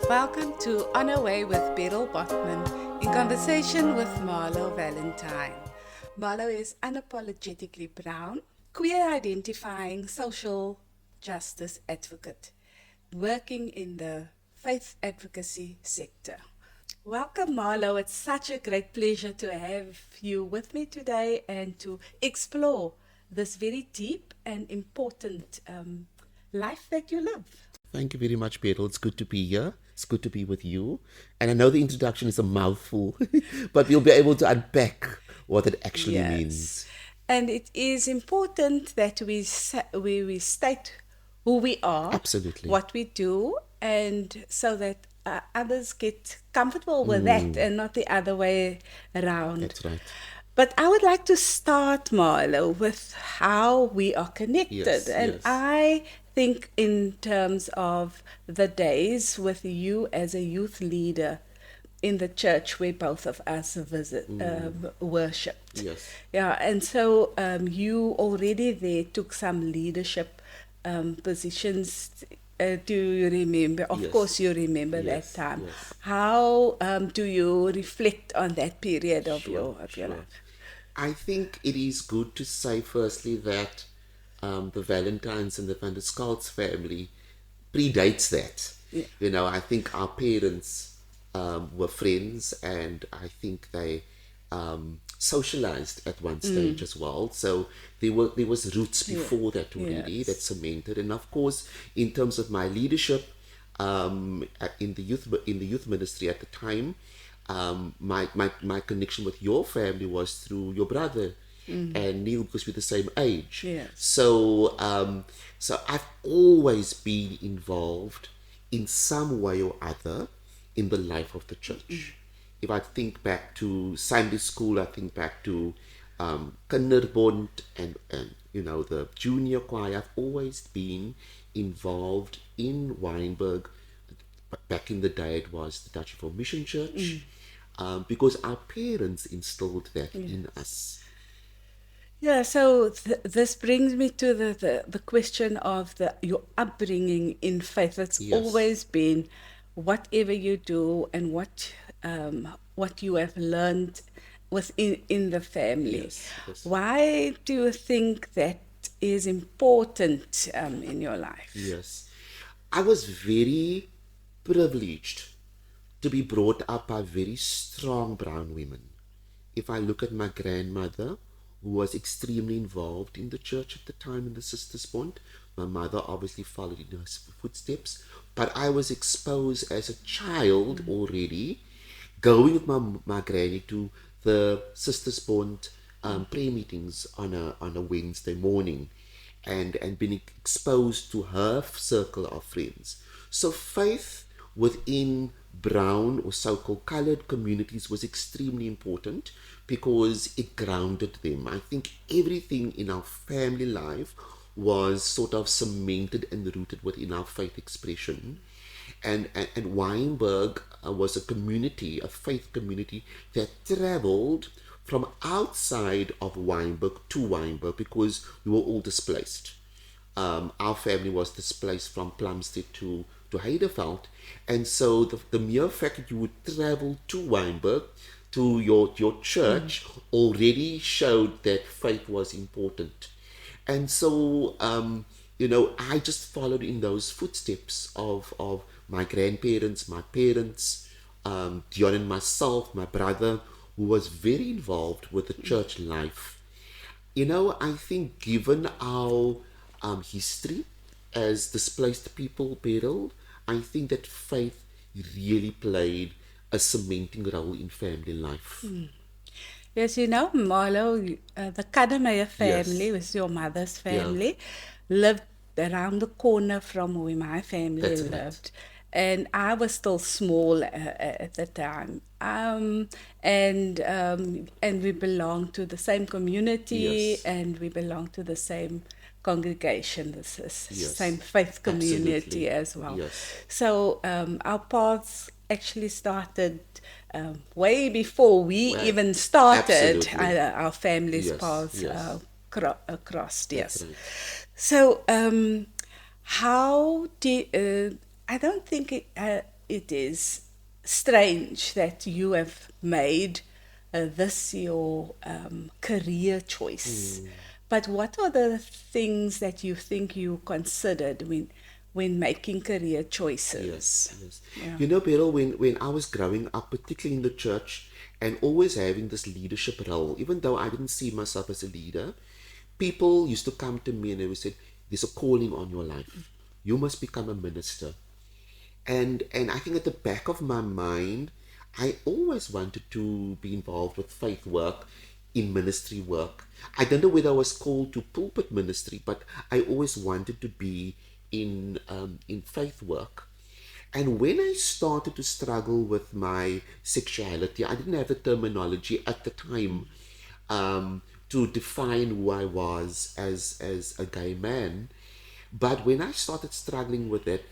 Welcome to On Our Way with Beryl Botman in conversation with Marlow Valentine. Marlow is unapologetically brown, queer identifying social justice advocate, working in the faith advocacy sector. Welcome, Marlow. It's such a great pleasure to have you with me today and to explore this very deep and important life that you live. Thank you very much, Pedro. It's good to be here. It's good to be with you. And I know the introduction is a mouthful, but we'll be able to unpack what it actually means. And it is important that we state who we are, Absolutely. what we do, and so that others get comfortable with that and not the other way around. That's right. But I would like to start, Marlo, with how we are connected. Yes, and yes. I think in terms of the days with you as a youth leader in the church where both of us worshipped. Yes. Yeah, and so you already there took some leadership positions. Do you remember? Of Yes. course, you remember Yes, that time. yes. How do you reflect on that period of your Sure. life? I think it is good to say, firstly, that the Valentines and the Van der Schalks family predates that. Yeah. You know, I think our parents were friends, and I think they socialized at one stage as well. So there was roots before that already Yes. that cemented. And of course, in terms of my leadership in the youth ministry at the time, my connection with your family was through your brother and Neil, because we're the same age. Yes. So I've always been involved in some way or other in the life of the church. If I think back to Sunday school, I think back to Kinderbond and the junior choir. I've always been involved in Wynberg. Back in the day, it was the Dutch Reformed Mission Church, because our parents instilled that in us. Yeah, so this brings me to the question of your upbringing in faith. It's Yes. always been whatever you do and what you have learned in the family. Yes. Why do you think that is important in your life? Yes. I was very privileged to be brought up by very strong brown women. If I look at my grandmother, who was extremely involved in the church at the time in the Sisters Bond, my mother obviously followed in her footsteps, but I was exposed as a child already, going with my granny to the Sisters Bond prayer meetings on a Wednesday morning, and being exposed to her circle of friends. So faith within brown or so-called colored communities was extremely important because it grounded them. I think everything in our family life was sort of cemented and rooted within our faith expression. And Weinberg was a community, a faith community that traveled from outside of Weinberg to Weinberg because we were all displaced. Our family was displaced from Plumstead to Heideveld, and so the mere fact that you would travel to Weinberg, to your church, already showed that faith was important. And so I just followed in those footsteps of my grandparents, my parents, Dion and myself, my brother, who was very involved with the church life. I think given our history as displaced people, Beryl, I think that faith really played a cementing role in family life. Yes, Marlo, the Kaddemeyer family, Yes. was your mother's family, lived around the corner from where my family That's right. lived. And I was still small at the time. And we belonged to the same community, Yes. and we belonged to the same congregation, the Yes. same faith community Absolutely. as well. Yes. So our paths actually started way before we Well, even started. absolutely. Our families' Yes, paths yes. crossed. Yes. That's right. So how did I don't think it is strange that you have made this your career choice. But what are the things that you think you considered when making career Yes, choices? yes. Yeah. You know, Beryl, when I was growing up, particularly in the church, and always having this leadership role, even though I didn't see myself as a leader, people used to come to me and they would say, "There's a calling on your life. You must become a minister." And I think at the back of my mind, I always wanted to be involved with faith work, in ministry work. I don't know whether I was called to pulpit ministry, but I always wanted to be in faith work. And when I started to struggle with my sexuality, I didn't have the terminology at the time to define who I was as a gay man. But when I started struggling with it,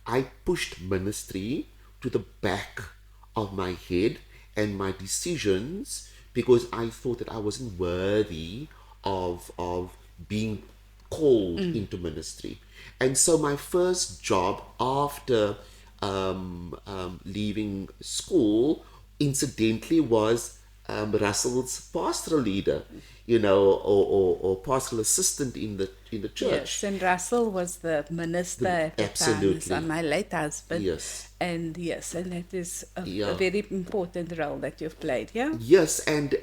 I pushed ministry to the back of my head and my decisions because I thought that I wasn't worthy of being called into ministry. And so my first job after leaving school, incidentally, was Russell's pastoral leader, or pastoral assistant in the Yes, church. and Russell was the minister at the time, so Absolutely, my late husband. yes, And yes, and that is a yeah. very important role that you've played, yeah? Yes, and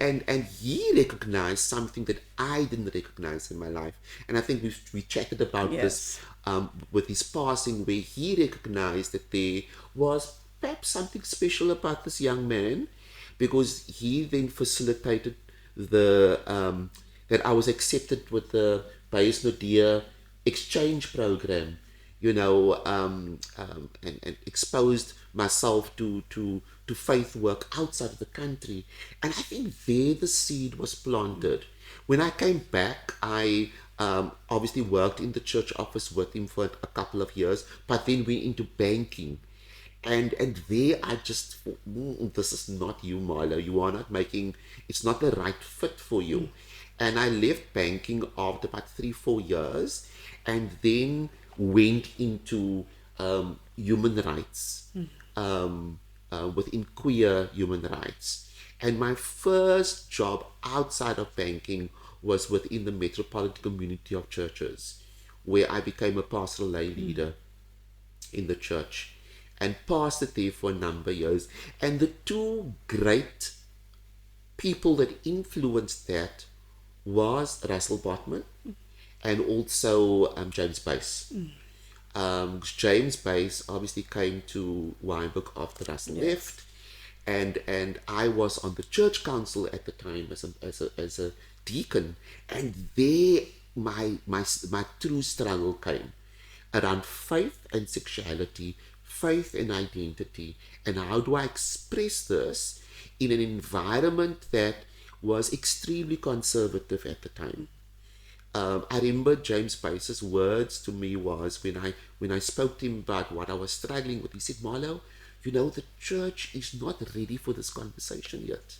he recognized something that I didn't recognize in my life, and I think we chatted about this Yes. with his passing, where he recognized that there was perhaps something special about this young man, because he then facilitated the that I was accepted with the Bayes Nodia exchange program, and exposed myself to faith work outside of the country. And I think there the seed was planted. When I came back, I obviously worked in the church office with him for a couple of years, but then went into banking. And there I just thought, this is not you, Marlow. You are not making, it's not the right fit for you. And I left banking after about 3-4 years, and then went into human rights, within queer human rights. And my first job outside of banking was within the metropolitan community of churches, where I became a pastoral lay leader in the church and pastored there for a number of years. And the two great people that influenced that was Russell Botman and also James Bass. James Bass obviously came to Wynberg after Russell left, and I was on the church council at the time as a deacon, and there my true struggle came around faith and sexuality, faith and identity, and how do I express this in an environment that was extremely conservative at the time. I remember James Bass's words to me was when I spoke to him about what I was struggling with. He said, "Marlow, the church is not ready for this conversation yet."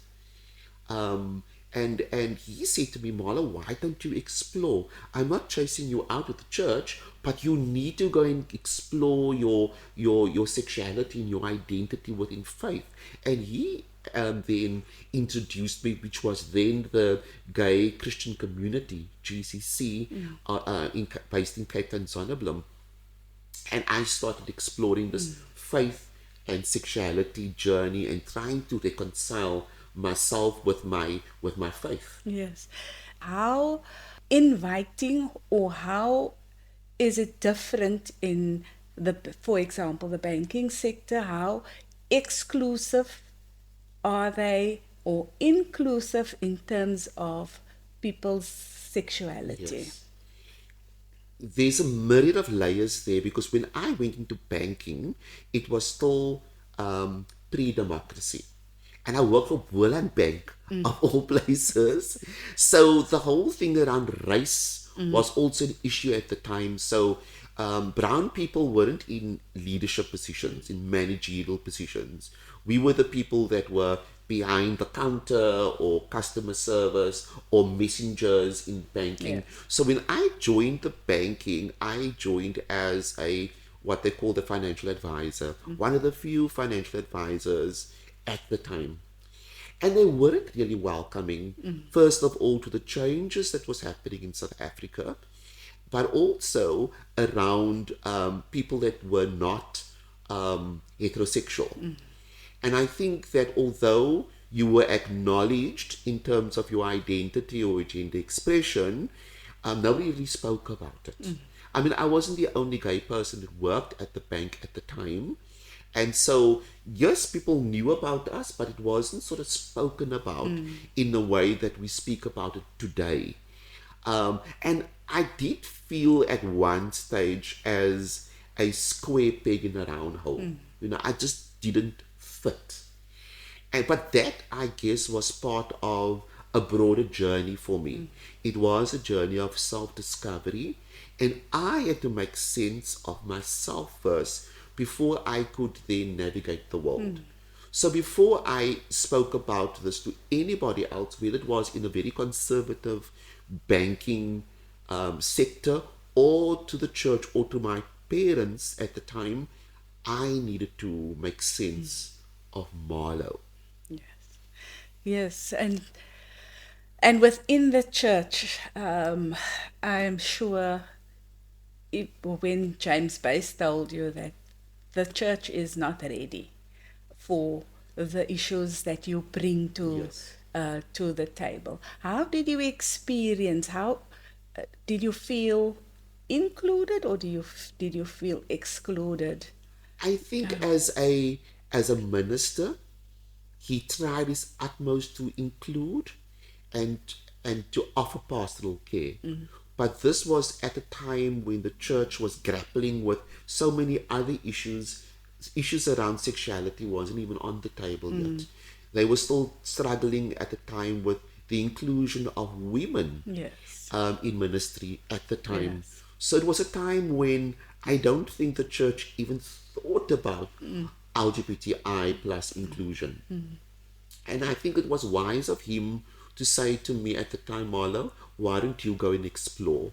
And he said to me, "Marla, why don't you explore? I'm not chasing you out of the church, but you need to go and explore your sexuality and your identity within faith." And he then introduced me, which was then the Gay Christian Community (GCC), based in Cape Town, Zonneblom. And I started exploring this faith and sexuality journey and trying to reconcile myself with my faith. Yes. How inviting, or how is it different in for example, the banking sector? How exclusive are they, or inclusive in terms of people's sexuality? Yes. There's a myriad of layers there, because when I went into banking, it was still pre-democracy. And I worked for Boland Bank, of all places. So the whole thing around race was also an issue at the time. So brown people weren't in leadership positions, in managerial positions. We were the people that were behind the counter or customer service or messengers in banking. Yeah. So when I joined the banking, I joined as what they call the financial advisor, one of the few financial advisors at the time. And they weren't really welcoming, first of all, to the changes that was happening in South Africa, but also around people that were not heterosexual. And I think that although you were acknowledged in terms of your identity or gender expression, nobody really spoke about it. I mean, I wasn't the only gay person that worked at the bank at the time. And so, yes, people knew about us, but it wasn't sort of spoken about in the way that we speak about it today. And I did feel at one stage as a square peg in a round hole. You know, I just didn't fit. But that, I guess, was part of a broader journey for me. It was a journey of self-discovery, and I had to make sense of myself first before I could then navigate the world. So before I spoke about this to anybody else, whether it was in a very conservative banking sector or to the church or to my parents at the time, I needed to make sense of Marlow. Yes. Yes, and within the church, I'm sure when James Bass told you that the church is not ready for the issues that you bring Yes. to the table. How did you experience? How did you feel included, or did you feel excluded? I think as a minister, he tried his utmost to include and to offer pastoral care. But this was at a time when the church was grappling with so many other issues. Issues around sexuality wasn't even on the table yet. They were still struggling at the time with the inclusion of women Yes. in ministry at the time. Yes. So it was a time when I don't think the church even thought about LGBTI plus inclusion. And I think it was wise of him to say to me at the time, Marlow, why don't you go and explore?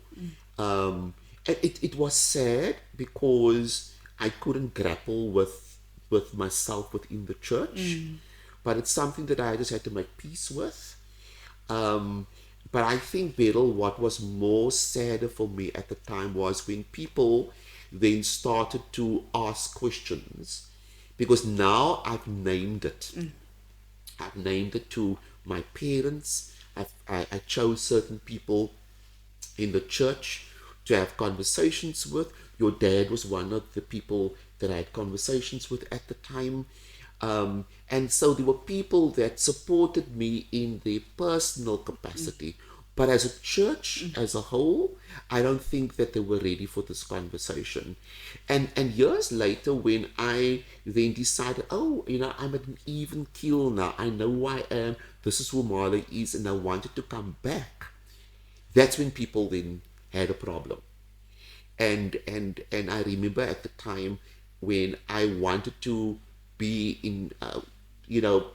And it was sad because I couldn't grapple with myself within the church, but it's something that I just had to make peace with. But I think, Beryl, what was more sadder for me at the time was when people then started to ask questions, because now I've named it. I've named it to my parents. I chose certain people in the church to have conversations with. Your dad was one of the people that I had conversations with at the time. And so there were people that supported me in their personal capacity. But as a church, as a whole, I don't think that they were ready for this conversation. And years later, when I then decided, oh, you know, I'm at an even keel now. I know who I am. This is who Marlow is, and I wanted to come back. That's when people then had a problem. And I remember at the time when I wanted to be in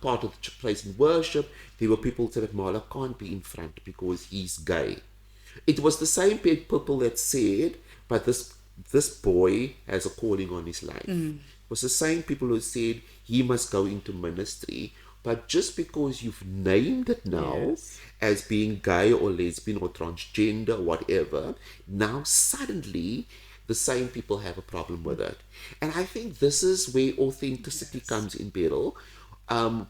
part of the place in worship, there were people who said that Marlow can't be in front because he's gay. It was the same people that said, but this boy has a calling on his life. It was the same people who said he must go into ministry. But just because you've named it now as being gay or lesbian or transgender or whatever, now suddenly the same people have a problem with it. And I think this is where authenticity comes in, Beryl,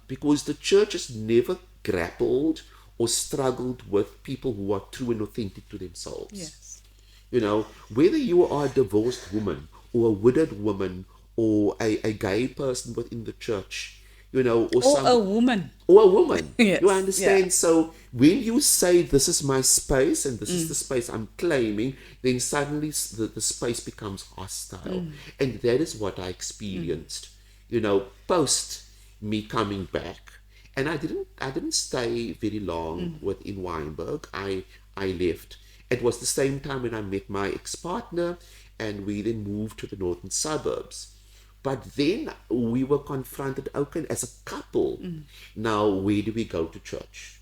because the church has never grappled or struggled with people who are true and authentic to themselves. Yes. You know, whether you are a divorced woman or a widowed woman or a gay person within the church, you know, Or a woman. or a woman. Yes, You understand? yeah. So when you say this is my space and this is the space I'm claiming, then suddenly the space becomes hostile. And that is what I experienced, you know, post me coming back. And I didn't stay very long within Wynberg. I left. It was the same time when I met my ex-partner, and we then moved to the northern suburbs. But then we were confronted, okay, as a couple, now where do we go to church?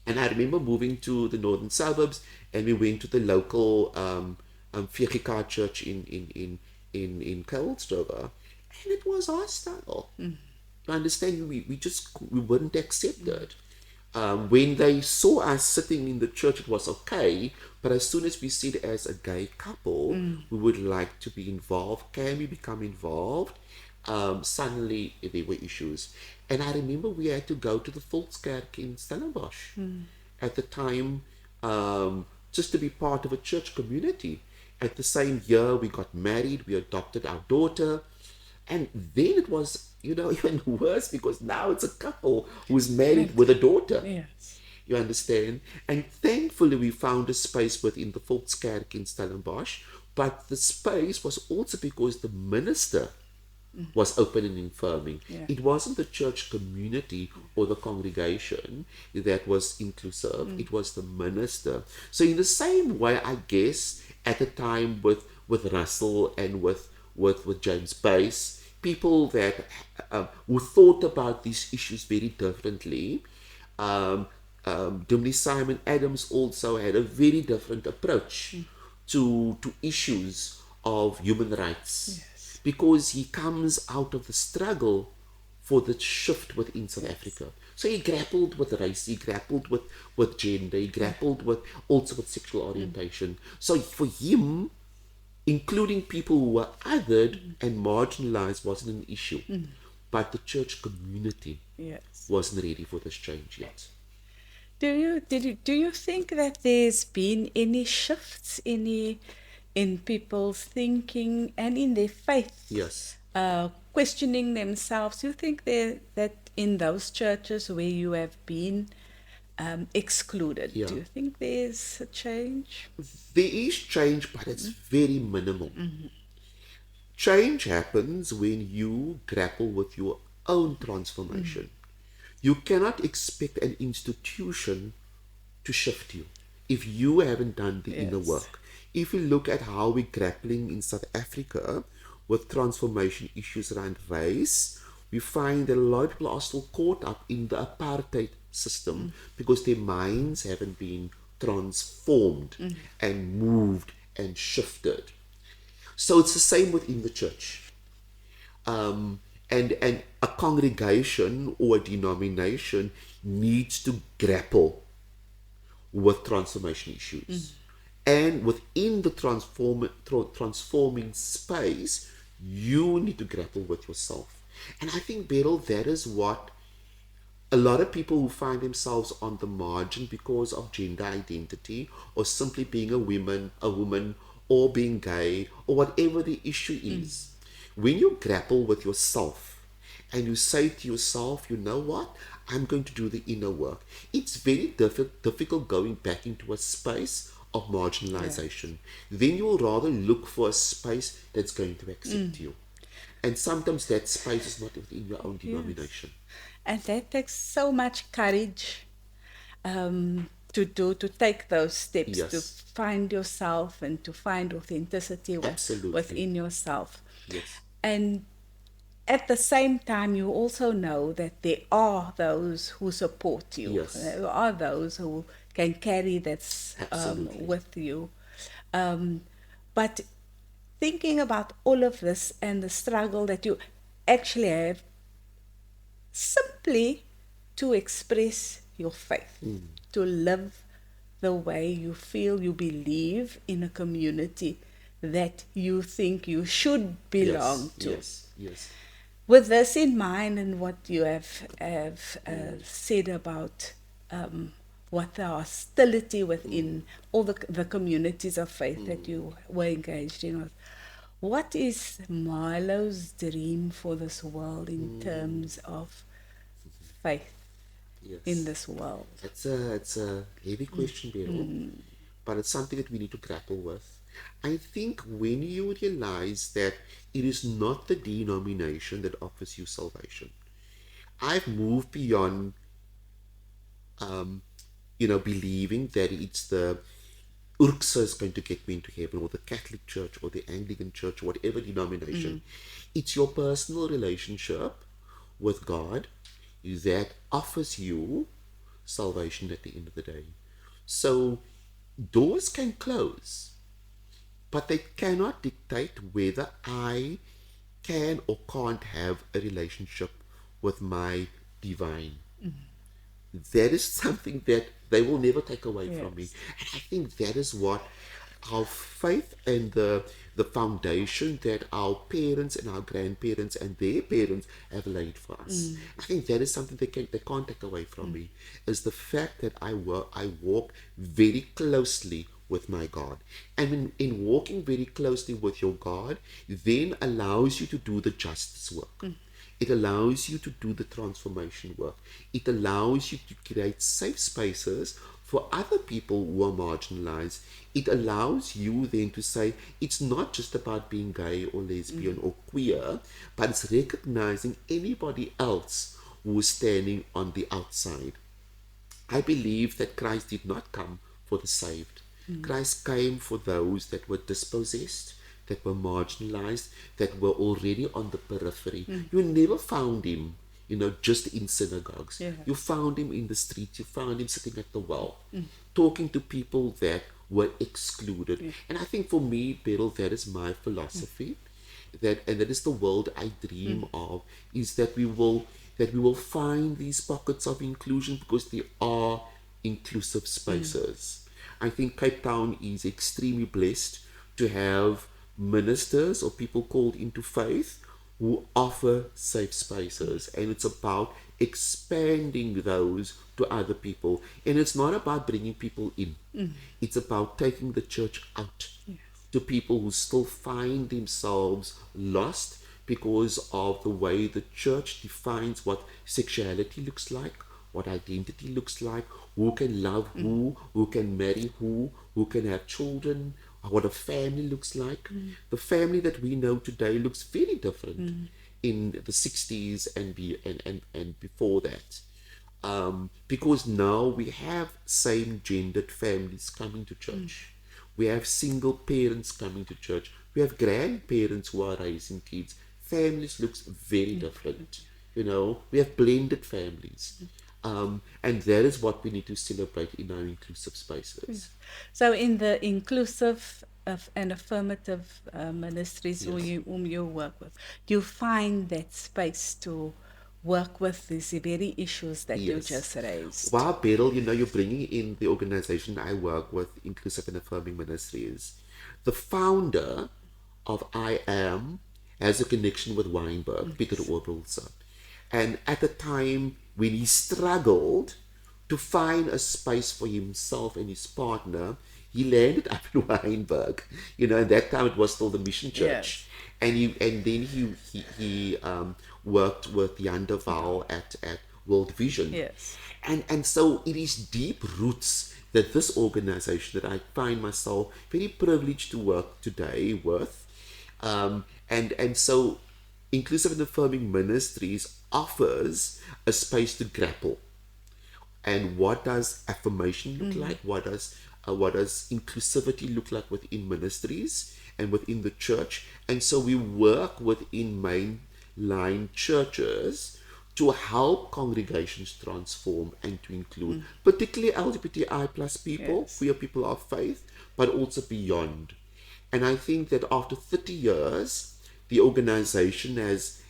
And I remember moving to the northern suburbs, and we went to the local VGK church in Kelsdorfer, and it was hostile. You understand? We wouldn't accept it. When they saw us sitting in the church, it was okay. But as soon as we said, as a gay couple, we would like to be involved, can we become involved? Suddenly there were issues. And I remember we had to go to the Volkskerk in Stellenbosch at the time, just to be part of a church community. At the same year, we got married, we adopted our daughter. And then it was, even worse, because now it's a couple who's married with a daughter. Yes. You understand? And thankfully, we found a space within the Volkskerk in Stellenbosch. But the space was also because the minister was open and affirming. Yeah. It wasn't the church community or the congregation that was inclusive, it was the minister. So in the same way, I guess, at the time with Russell and with James Bass, people that who thought about these issues very differently. Dimly Simon Adams also had a very different approach to issues of human rights. Yes. Because he comes out of the struggle for the shift within South Africa. So he grappled with race, he grappled with gender, he grappled also with sexual orientation. So for him, including people who were othered and marginalized wasn't an issue. But the church community Yes. wasn't ready for this change yet. Do you think that there's been any shifts in people's thinking and in their faith? Yes. Questioning themselves. Do you think that in those churches where you have been excluded, Yeah. do you think there's a change? There is change, but it's very minimal. Change happens when you grapple with your own transformation. You cannot expect an institution to shift you if you haven't done the inner Yes. work. If you look at how we're grappling in South Africa with transformation issues around race, we find that a lot of people are still caught up in the apartheid system because their minds haven't been transformed and moved and shifted. So it's the same within the church. And a congregation or a denomination needs to grapple with transformation issues. And within the transforming space, you need to grapple with yourself. And I think, Beryl, that is what a lot of people who find themselves on the margin because of gender identity or simply being a woman or being gay or whatever the issue is, when you grapple with yourself and you say to yourself, you know what, I'm going to do the inner work, it's very difficult going back into a space of marginalization. Then you will rather look for a space that's going to accept you. And sometimes that space is not within your own denomination. And that takes so much courage to take those steps, Yes. to find yourself and to find authenticity Absolutely. within yourself. Yes. And at the same time, you also know that there are those who support you. Yes. There are those who can carry that Absolutely. with you. But thinking about all of this and the struggle that you actually have simply to express your faith, to live the way you feel you believe in a community that you think you should belong to. Yes. With this in mind and what you have said about what the hostility within all the communities of faith that you were engaged in, what is Marlow's dream for this world in terms of faith Yes. in this world? It's a heavy question, Beryl, but it's something that we need to grapple with. I think when you realize that it is not the denomination that offers you salvation, I've moved beyond, believing that it's the Urksa is going to get me into heaven, or the Catholic Church, or the Anglican Church, or whatever denomination. It's your personal relationship with God that offers you salvation at the end of the day. So doors can close but they cannot dictate whether I can or can't have a relationship with my divine. That is something that they will never take away from me. Yes. And I think that is what our faith and the foundation that our parents and our grandparents and their parents have laid for us. I think that is something they can't take away from me, is the fact that I walk very closely with my God. And in walking very closely with your God, then allows you to do the justice work. It allows you to do the transformation work. It allows you to create safe spaces for other people who are marginalized. It allows you then to say it's not just about being gay or lesbian or queer, but it's recognizing anybody else who is standing on the outside. I believe that Christ did not come for the saved. Christ came for those that were dispossessed, that were marginalized, that were already on the periphery. You never found him, just in synagogues. Yeah. You found him in the streets. You found him sitting at the well, talking to people that were excluded. And I think for me, Beryl, that is my philosophy. And that is the world I dream of, is that we will find these pockets of inclusion because they are inclusive spaces. I think Cape Town is extremely blessed to have ministers or people called into faith who offer safe spaces, and it's about expanding those to other people. And it's not about bringing people in, it's about taking the church out to people who still find themselves lost because of the way the church defines what sexuality looks like, what identity looks like, who can love who can marry who can have children, what a family looks like. The family that we know today looks very different in the 60s and before that. Because now we have same-gendered families coming to church. We have single parents coming to church. We have grandparents who are raising kids. Families looks very different. We have blended families. And that is what we need to celebrate in our inclusive spaces. So in the inclusive and affirmative ministries whom you work with, you find that space to work with these very issues that you just raised. Wow, Beryl, you're bringing in the organization I work with, Inclusive and Affirming Ministries. The founder of I Am has a connection with Weinberg, Peter Oberholzer. And at the time when he struggled to find a space for himself and his partner, he landed up in Weinberg. At that time it was still the Mission Church. And then he worked with Jan de Waal at World Vision. Yes. And so it is deep roots that this organization that I find myself very privileged to work today with. And so Inclusive and Affirming Ministries offers a space to grapple. And what does affirmation look like? What does inclusivity look like within ministries and within the church? And so we work within mainline churches to help congregations transform and to include, particularly LGBTI plus people, queer people of faith, but also beyond. And I think that after 30 years, the organization has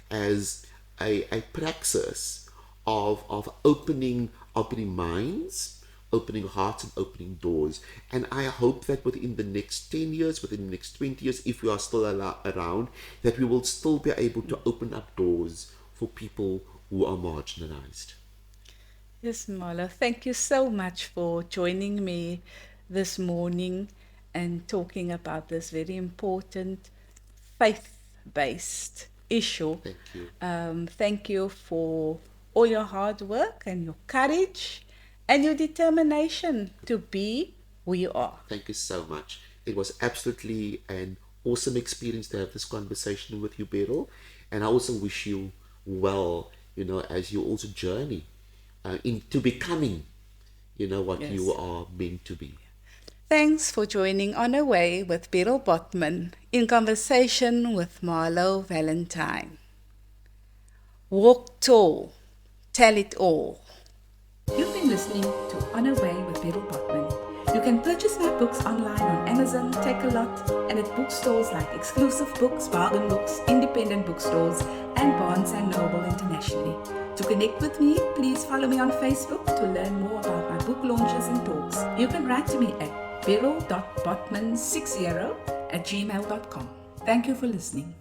a praxis of opening minds, opening hearts, and opening doors. And I hope that within the next 10 years, within the next 20 years, if we are still around, that we will still be able to open up doors for people who are marginalized. Yes, Marlow, thank you so much for joining me this morning and talking about this very important faith-based issue. Thank you. Thank you for all your hard work and your courage and your determination to be who you are. Thank you so much. It was absolutely an awesome experience to have this conversation with you, Beryl. And I also wish you well, as you also journey into becoming, what you are meant to be. Thanks for joining On a Way with Beryl Botman in conversation with Marlow Valentine. Walk tall, tell it all. You've been listening to On a Way with Beryl Botman. You can purchase my books online on Amazon, Take-A-Lot, and at bookstores like Exclusive Books, Bargain Books, Independent Bookstores, and Barnes & Noble internationally. To connect with me, please follow me on Facebook to learn more about my book launches and talks. You can write to me at beryl.botman60@gmail.com. Thank you for listening.